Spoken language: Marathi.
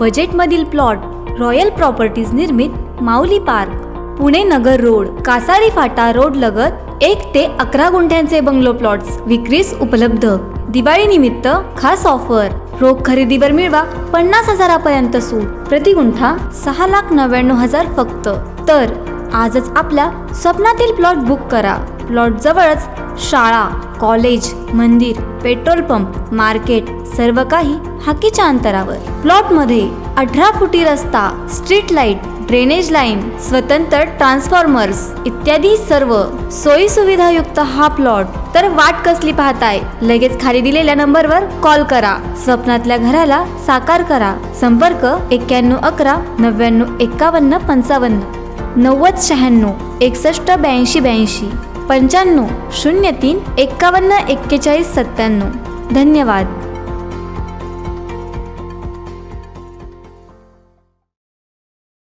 बजेटमधील प्लॉट रॉयल प्रॉपर्टीज निर्मित माऊली पार्क, पुणे नगर रोड, कासारी फाटा रोड लगत 1 ते 11 गुंठ्यांचे बंगलो प्लॉट्स विक्रीस उपलब्ध। दिवाळी निमित्त खास ऑफर, रोख खरेदीवर मिळवा 50,000पर्यंत सूट, प्रति गुंठा 6,99,000 फक्त। तर आजच आपल्या स्वप्नातील प्लॉट बुक करा। प्लॉट जवळच शाळा, कॉलेज, मंदिर, पेट्रोल पंप, मार्केट सर्व काही हाकेच्या अंतरावर। प्लॉटमध्ये 18 फुटी रस्ता, स्ट्रीट लाईट, ड्रेनेज लाईन, स्वतंत्र ट्रान्सफॉर्मर्स इत्यादी सर्व सोयी सुविधायुक्त हा प्लॉट। तर वाट कसली पाहताय, लगेच खाली दिलेल्या नंबरवर कॉल करा। स्वप्नातल्या घराला साकार करा। संपर्क 9111 99 51 55 9096 61 82 82 95 03 51 41 97। धन्यवाद।